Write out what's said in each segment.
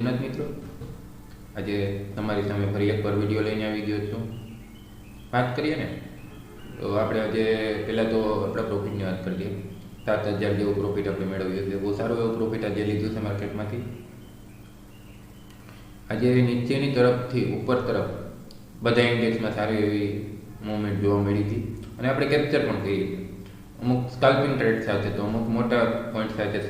જગન્નાથ મિત્રો, આજે તમારી સામે ફરી એકવાર વિડીયો લઈને આવી ગયો છું. વાત કરીએ ને તો આપણે આજે પહેલાં તો આપણા પ્રોફિટની વાત કરી દઈએ. 7,000 જેવું પ્રોફિટ આપણે મેળવ્યું છે. બહુ સારું એવું પ્રોફિટ આજે લીધું છે માર્કેટમાંથી. આજે નીચેની તરફથી ઉપર તરફ બધા ઇન્ડેક્સમાં સારી એવી મૂવમેન્ટ જોવા મળી હતી અને આપણે કેપ્ચર પણ કરી. અમુક સ્કાલ્પિંગ ટ્રેડ સાથે તો અમુક મોટા પોઈન્ટ સાથે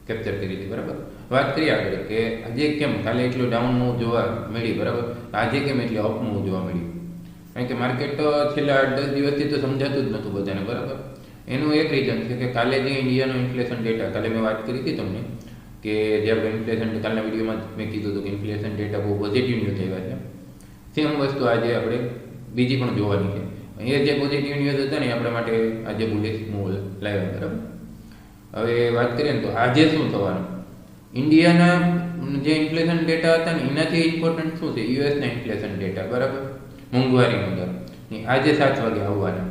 કેપ્ચર કરી હતી. બરાબર, વાત કરીએ આગળ કે આજે કેમ કાલે એટલું ડાઉન મૂવ જોવા મળી, બરાબર, આજે કેમ એટલી અપ મૂવ જોવા મળી? કારણ કે માર્કેટ છેલ્લા 8-10 દિવસથી તો સમજાતું જ નહોતું બધાને. બરાબર, એનું એક રીઝન છે કે કાલે જે ઇન્ડિયાનો ઇન્ફ્લેશન ડેટા, કાલે મેં વાત કરી હતી તમને કે જે આપણે ઇન્ફ્લેશન, કાલના વિડીયોમાં મેં કીધું હતું કે ઇન્ફ્લેશન ડેટા બહુ પોઝિટિવ ન્યૂઝ આવ્યા છે. સેમ વસ્તુ આજે આપણે બીજી પણ જોવાની છે. એ જે પોઝિટિવ ન્યૂઝ હતા ને આપણા માટે આજે બુલિશ મૂવ લાવ્યા. બરાબર, હવે વાત કરીએ ને તો આજે શું થવાનું, ઇન્ડિયાના જે ઇન્ફ્લેશન ડેટા હતા ને એનાથી ઇમ્પોર્ટન્ટ શું છે, યુએસના ઇન્ફ્લેશન ડેટા. બરાબર, મોંઘવારીનો દર આજે 7 વાગે આવવાના.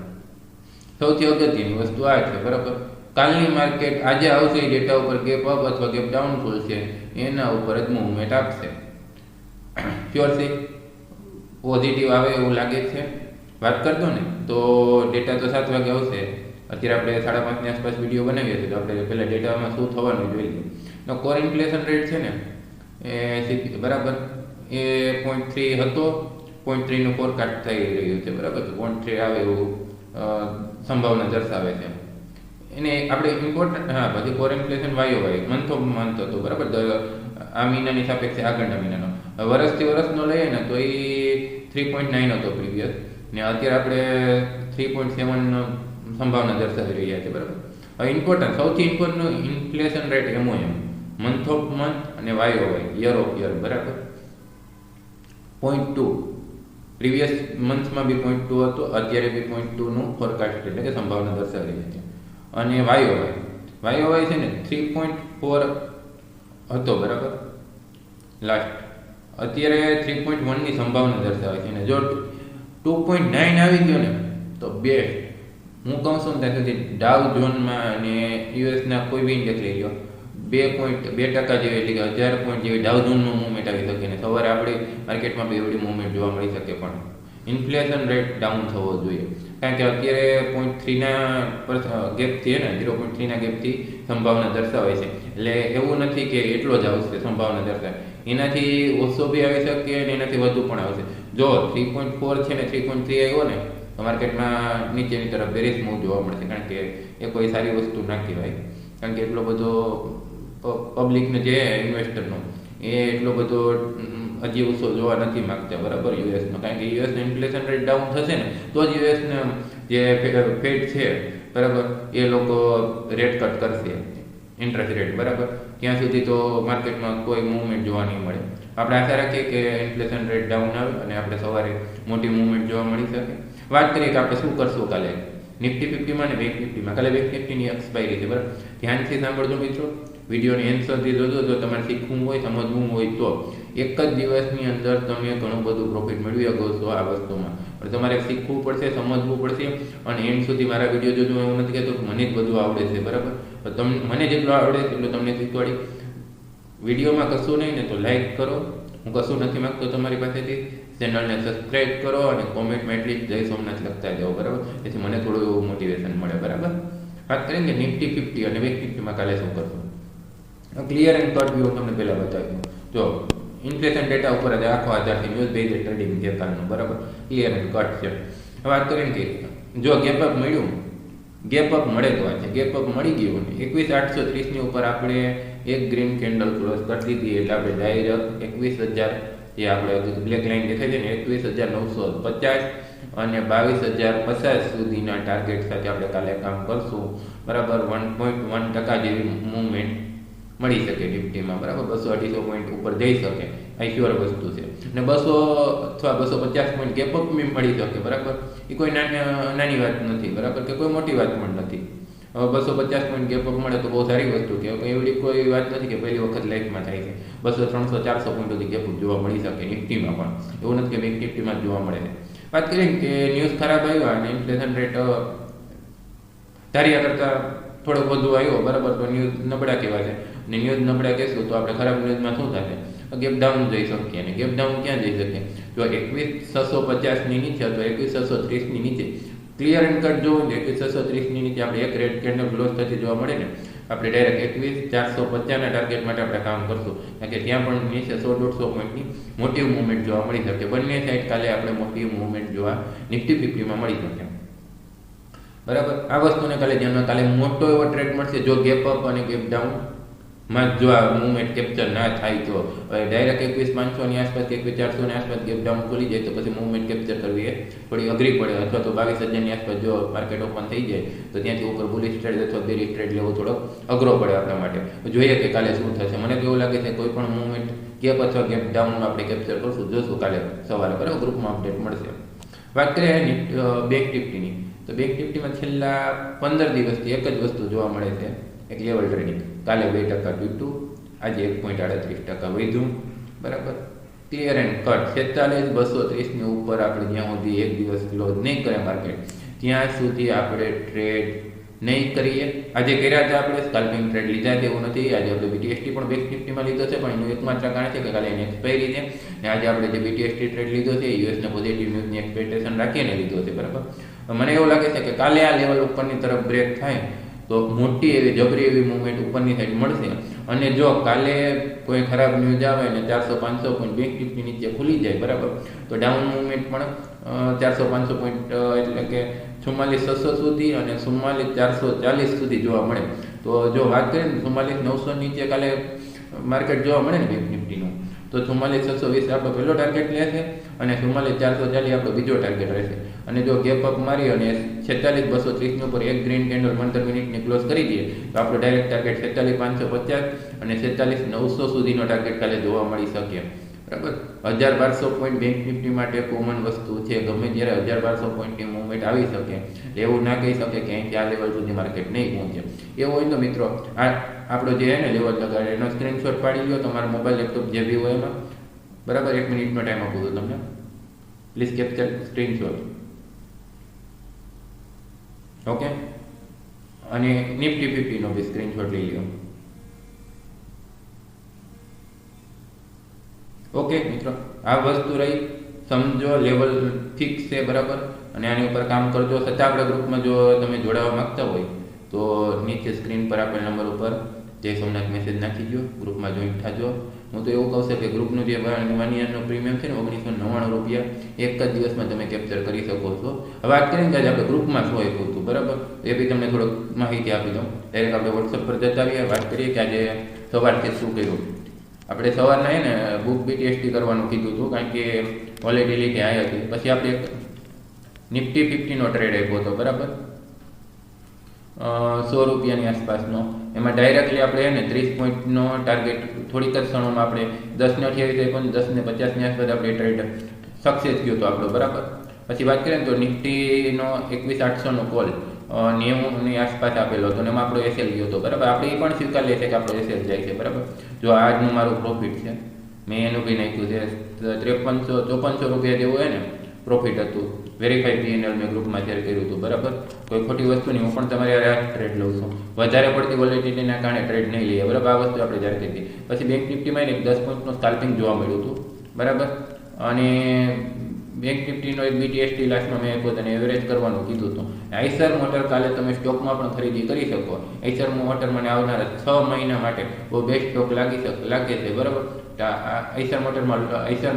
સૌથી અગત્યની વસ્તુ આ છે. બરાબર, કાલની માર્કેટ આજે આવશે એ ડેટા ઉપર ગેપ અપ અથવા ગેપ ડાઉન ખોલશે, એના ઉપર જ મૂવમેન્ટ આપશે. શ્યોર છે પોઝિટિવ આવે એવું લાગે છે. વાત કરતો ને તો ડેટા તો 7 વાગે આવશે. અત્યારે આપણે 5:30 આસપાસ વિડીયો બનાવીએ છીએ તો આપણે પહેલાં ડેટામાં શું થવાનું જોઈ લઈએ. તો કોર ઇન્ફ્લેશન રેટ છે ને એ બરાબર એ 0.3 હતો. 0.3 નું ફોરકાસ્ટ થઈ રહ્યું છે. બરાબર, તો 0.3 આવે એવું સંભાવના દર્શાવે છે. એને આપણે ઇમ્પોર્ટન્ટ, હા, પછી કોર ઇન્ફ્લેશન વાય મંથ ઓફ મંથ હતો. બરાબર, આ મહિનાની સાપેક્ષે આગળના મહિનાનો, વર્ષથી વર્ષનો લઈએ ને તો એ 3.9 હતો પ્રીવિયસ, ને અત્યારે આપણે 3.7 સંભાવના દર્શાવી રહ્યા છે. બરાબર, હવે ઇમ્પોર્ટન્ટ, સૌથી important inflation rate MOM, month of month અને YOY, યર ઓફ યર. બરાબર, 0.2 પ્રીવિયસ મંથમાં બી 0.2 હતો, અત્યારે બી 0.2 નું ફોરકાસ્ટ એટલે કે સંભાવના દર્શાવી રહી છે. અને YOY છે ને 3.4 હતો. બરાબર, લાસ્ટ, અત્યારે 3.1 ની સંભાવના દર્શાવે છે. અને જો 2.9 આવી ગયો ને તો બેસ્ટ. હું કહું છું ત્યાં સુધી ડાઉ ઝોનમાં અને યુએસના કોઈ બી ઇન્ડેક્સ લઈ લો, 2% જેવી, એટલે કે 1000 પોઈન્ટ જેવી ડાઉ ઝોનમાં મૂવમેન્ટ આવી શકે ને સવારે આપણે માર્કેટમાં બી એવડી મૂવમેન્ટ જોવા મળી શકે. પણ ઇન્ફ્લેશન રેટ ડાઉન થવો જોઈએ, કારણ કે અત્યારે 0.3 ગેપથી ને 0.3 ના ગેપથી સંભાવના દર્શાવે છે. એટલે એવું નથી કે એટલો જ આવશે સંભાવના દર્શાવે, એનાથી ઓછો બી આવી શકે અને એનાથી વધુ પણ આવશે. જો 3.4 છે ને 3.3 આવ્યો ને તો માર્કેટમાં નીચેની તરફ બેરિશ મૂવ જોવા મળશે, કારણ કે એ કોઈ સારી વસ્તુ ના કહેવાય. કારણ કે એટલો બધો પબ્લિકને જે ઇન્વેસ્ટરનો એ એટલો બધો હજી ઓછો જોવા નથી માગતા. બરાબર, યુએસનો, કારણ કે યુએસનો ઇન્ફ્લેશન રેટ ડાઉન થશે ને તો જ યુએસના જે ફેડ છે, બરાબર, એ લોકો રેટ કટ કરશે, ઇન્ટરેસ્ટ રેટ. બરાબર, ત્યાં સુધી તો માર્કેટમાં કોઈ મૂવમેન્ટ જોવા નહીં મળે. આપણે આશા રાખીએ કે ઇન્ફ્લેશન રેટ ડાઉન આવે અને આપણે સવારે મોટી મૂવમેન્ટ જોવા મળી શકે. વાત કરીએ કે આપણે શું કરશું કાલે નિફ્ટી 50માં અને બેંક નિફ્ટીમાં. કાલે બેંક નિફ્ટીની એક્સપાયરી છે. બરાબર, ધ્યાનથી સાંભળજો મિત્રો, વિડીયોની એન્ડ સુધી જોજો. જો તમારે શીખવું હોય, સમજવું હોય તો એક જ દિવસની અંદર તમે ઘણું બધું પ્રોફિટ મેળવી શકો છો આ વસ્તુમાં. પણ તમારે શીખવું પડશે, સમજવું પડશે અને એન્ડ સુધી મારા વિડીયો જોજો. એવું નથી કહેતો મને જ બધું આવડે છે. બરાબર, તો મને જેટલું આવડે એટલું તમને શીખવાડી. વિડીયોમાં કશું નહીં ને તો લાઈક કરો, હું કશું નથી માગતો તમારી પાસેથી. ચેનલને સબસ્ક્રાઈબ કરો અને કોમેન્ટમાં એટલી જય સોમનાથ લખતા જાઓ. બરાબર, એથી મને થોડું એવું મોટિવેશન મળે. બરાબર, વાત કરીએ કે નિફ્ટી 50 અને બેંક નિફ્ટીમાં કાલે શું કરશું. ક્લિયર એન્ડ કટ વ્યૂ તમને પહેલાં બતાવ્યું. જો ઇન્ફ્લેશન ડેટા ઉપર જ આખો આધાર છે, ન્યૂઝ બેઝ ટ્રેડિંગ જે કાલનું. બરાબર, ક્લિયર એન્ડ કટ છે. વાત કરીએ કે જો ગેપ અપ મળ્યું, ગેપ અપ મળે તો વાત છે, ગેપ અપ મળી ગયું ને 21,830 ની ઉપર આપણે એક ગ્રીન કેન્ડલ ક્લોઝ કરી દીધી, એટલે આપણે ડાયરેક્ટ 21,000 જે આપણે બ્લેક લાઇન દેખાય છે ને 21,950 અને 22,050 સુધીના ટાર્ગેટ સાથે આપણે કાલે કામ કરશું. બરાબર, 1.1% જેવી મૂવમેન્ટ મળી શકે નિફ્ટીમાં. બરાબર, 200-250 પોઈન્ટ ઉપર જઈ શકે, આ શ્યોર વસ્તુ છે. અને 200 અથવા 250 પોઈન્ટ ગેપ અપ મળી શકે. બરાબર, એ કોઈ નાની વાત નથી. બરાબર, કે કોઈ મોટી વાત પણ નથી. હવે 250 પોઈન્ટ ગેપ અપ મળે તો બહુ સારી વસ્તુ કે એવડી કોઈ વાત નથી કે પહેલી વખત લાઈફમાં થાય છે. 200, 300, 400 પોઈન્ટ સુધી ગેપ અપ જોવા મળી શકે નિફ્ટીમાં પણ. એવું નથી કે બેંક નિફ્ટીમાં જ જોવા મળે છે. વાત કરીએ કે ન્યૂઝ ખરાબ આવ્યા અને ઇન્ફ્લેશન રેટ ધાર્યા કરતાં થોડોક વધુ આવ્યો. બરાબર, તો ન્યૂઝ નબળા કહેવાય છે. ને ન્યૂઝ નબળા કહેશું તો આપણે ખરાબ ન્યૂઝમાં શું થશે? ગેપ ડાઉન જઈ શકીએ. અને ગેપ ડાઉન ક્યાં જઈ શકીએ? જો 21,650ની નીચે અથવા 21,630ની નીચે ક્લિયર એન્ડ કટ જોવું છે. 21,630ની નીચે આપણે એક રેડ કેન્ડલ ક્લોઝ થતી જોવા મળે ને, આપણે ડાયરેક્ટ 21,450ના ટાર્ગેટ માટે આપણે કામ કરશું. કારણ કે ત્યાં પણ નીચે 100-150 પોઈન્ટની મોટી મૂવમેન્ટ જોવા મળી શકે. બંને સાઈડ કાલે આપણે મોટી મૂવમેન્ટ જોવા નિફ્ટી 50માં મળી શકે. બરાબર, આ વસ્તુને કાલે ધ્યાનમાં. કાલે મોટો એવો ટ્રેડ મળશે જો ગેપ અપ અને ગેપ ડાઉન માં જો આ મૂવમેન્ટ કેપ્ચર ના થાય તો. ડાયરેક્ટ 21,500ની આસપાસ કે 21,400ની આસપાસ ગેપ ડાઉન ખોલી જાય તો પછી મૂવમેન્ટ કેપ્ચર કરવી એ થોડી અઘરી પડે. અથવા તો 22,000ની આસપાસ જો માર્કેટ ઓપન થઈ જાય તો ત્યાંથી ઉપર બુલિશ ટ્રેડ અથવા બેરિશ ટ્રેડ લેવો થોડો અઘરો પડે આપણા માટે. જોઈએ કે કાલે શું થશે. મને તો એવું લાગે છે કોઈ પણ મૂવમેન્ટ ગેપ અથવા ગેપ ડાઉનમાં આપણે કેપ્ચર કરશું, જોશું કાલે સવારે. બરાબર, ગ્રુપમાં અપડેટ મળશે. વાત કરીએ બેંક નિફ્ટીની, તો બેંક નિફ્ટીમાં છેલ્લા 15 દિવસથી એક જ વસ્તુ જોવા મળે છે, એક લેવલ ટ્રેડિંગ. કાલે 2% તૂટ્યું, આજે 1.38% વધ્યું. બરાબર, ક્લિયર એન્ડ કટ. 46,230ની ઉપર આપણે જ્યાં સુધી એક દિવસ ક્લોઝ નહીં કરે માર્કેટ, ત્યાં સુધી આપણે ટ્રેડ નહીં કરીએ. આજે કર્યા હતા આપણે સ્કાલ્પિંગ ટ્રેડ લીધા છે એવું નથી. આજે આપણે BTST પણ બેંક નિફ્ટીમાં લીધો છે, પણ એનું એકમાત્ર કારણ છે કે કાલે એની એક્સપાયરી છે. અને આજે આપણે જે BTST ટ્રેડ લીધો છે યુએસને પોઝિટિવ ન્યૂઝની એક્સપેક્ટેશન રાખીને લીધો છે. બરાબર, મને એવું લાગે છે કે કાલે આ લેવલ ઉપરની તરફ બ્રેક થાય તો મોટી એવી જબરી એવી મૂવમેન્ટ ઉપરની સાઈડ મળશે. અને જો કાલે કોઈ ખરાબ ન્યૂઝ આવે ને 400-500 પોઈન્ટ બેંક નિફ્ટી નીચે ખુલી જાય, બરાબર, તો ડાઉન મૂવમેન્ટ પણ 400-500 પોઈન્ટ એટલે કે 44,600 સુધી અને 44,440 સુધી જોવા મળે. તો જો વાત કરીએ ને 44,900 નીચે કાલે માર્કેટ જોવા મળે ને બેંક નિફ્ટીનું, તો 44,620 આપણો પહેલો ટાર્ગેટ લેશે અને 44,440 આપણો બીજો ટાર્ગેટ રહેશે. અને જો ગેપ અપ મારી અને 46,230ની ઉપર એક ગ્રીન કેન્ડલ 15 મિનિટની ક્લોઝ કરી દઈએ તો આપણો ડાયરેક્ટ ટાર્ગેટ 46,550 અને 46,900 સુધીનો ટાર્ગેટ કાલે જોવા મળી શકે. બરાબર, 1,200 પોઈન્ટ બેંક નિફ્ટી માટે કોમન વસ્તુ છે. ગમે ત્યારે 1,200 પોઈન્ટની મૂવમેન્ટ આવી શકે. એવું ના કહી શકે કે અહીંથી આ લેવલ સુધી માર્કેટ નહીં પહોંચે. એવું હોય તો મિત્રો આ આપણો જે છે ને લેવલ લગાડે એનો સ્ક્રીનશોટ પાડી લો તમારા મોબાઈલ લેપટોપ જે બી હોય એમાં. બરાબર, 1 મિનિટનો ટાઈમ આપું છું તમને. Please capture screenshot. ઓકે, અને નિફ્ટી 50નો બી સ્ક્રીનશોટ લઈ લો. ઓકે મિત્રો, આ વસ્તુ રહી, સમજો લેવલ ફિક્સ છે. બરાબર, અને આની ઉપર કામ કરજો. છતાં આપણા ગ્રુપમાં જો તમે જોડાવા માંગતા હોય તો નીચે સ્ક્રીન પર આપેલ નંબર ઉપર જય સોમનાથ મેસેજ નાખી દો, ગ્રુપમાં જોઈન્ટ થાજો. હું તો એવું કહું છું કે ગ્રુપનું જે 1 યરનો પ્રીમિયમ છે ને 1,999 રૂપિયા એક જ દિવસમાં તમે કેપ્ચર કરી શકો છો. હવે વાત કરીને આજે આપણે ગ્રુપમાં શું આપ્યું હતું, બરાબર, એ બી તમને થોડોક માહિતી આપી દઉં. ડાયરેક્ટ આપણે વોટ્સઅપ પર જતા આવીએ. વાત કરીએ કે આજે સવારથી શું કર્યું. આપણે સવારના ને બુક BTST કરવાનું કીધું હતું કારણ કે વોલેટિલિટી હાઈ હતી. પછી આપણે એક નિફ્ટી 50નો ટ્રેડ આપ્યો હતો, બરાબર, 100 રૂપિયાની આસપાસનો. એમાં ડાયરેક્ટલી આપણે 30 પોઈન્ટનો ટાર્ગેટ થોડીક જ ક્ષણોમાં આપણે 10.28 પણ 10.50ની આસપાસ આપણે ટ્રેડ સક્સેસ થયો હતો આપણો. બરાબર, પછી વાત કરીએ તો નિફ્ટીનો 21,800નો કોલ 90ની આસપાસ આપેલો હતો અને એમાં આપણો SL ગયો હતો. બરાબર, આપણે એ પણ સ્વીકાર લે છે કે આપણો SL જાય છે. બરાબર, જો આજનું મારું પ્રોફિટ છે, મેં એનું બી નાખ્યું છે 5354 રૂપિયા જેવું હોય ને પ્રોફિટ હતું. વેરીફાઈ PNL મેં ગ્રુપમાં શેર કર્યું હતું. બરાબર, કોઈ ખોટી વસ્તુ નહીં. હું પણ તમારે આ ટ્રેડ લઉં છું. વધારે પડતી વોલેટિલિટીના કારણે ટ્રેડ નહીં લઈએ. બરાબર, આ વસ્તુ આપણે જાણતી હતી. પછી બેંક નિફ્ટીમાં 10 પોઈન્ટનું સ્કાલ્પિંગ જોવા મળ્યું હતું. બરાબર, અને બેંક નિફ્ટીનો એક BTST લાસ્ટમાં મેં પોતાને એવરેજ કરવાનું કીધું હતું. આઈસર મોટર કાલે તમે સ્ટોકમાં પણ ખરીદી કરી શકો. આઈસર મોટર મને આવનારા 6 મહિના માટે બહુ બેસ્ટ સ્ટોક લાગે છે. બરાબર, આઈસર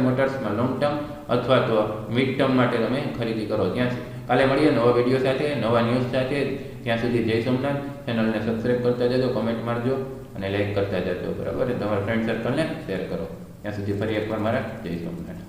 મોટર્સમાં લોંગ ટર્મ અથવા તો મિડ ટર્મ માટે તમે ખરીદી કરો. ત્યાં કાલે મળીએ નવા વિડીયો સાથે, નવા ન્યૂઝ સાથે. ત્યાં સુધી જય સોમનાથ. ચેનલને સબસ્ક્રાઈબ કરતા જજો, કોમેન્ટ મારજો અને લાઈક કરતા જજો. બરાબર, તમારા ફ્રેન્ડ સર્કલને શેર કરો. ત્યાં સુધી ફરી એકવાર મારા જય સોમનાથ.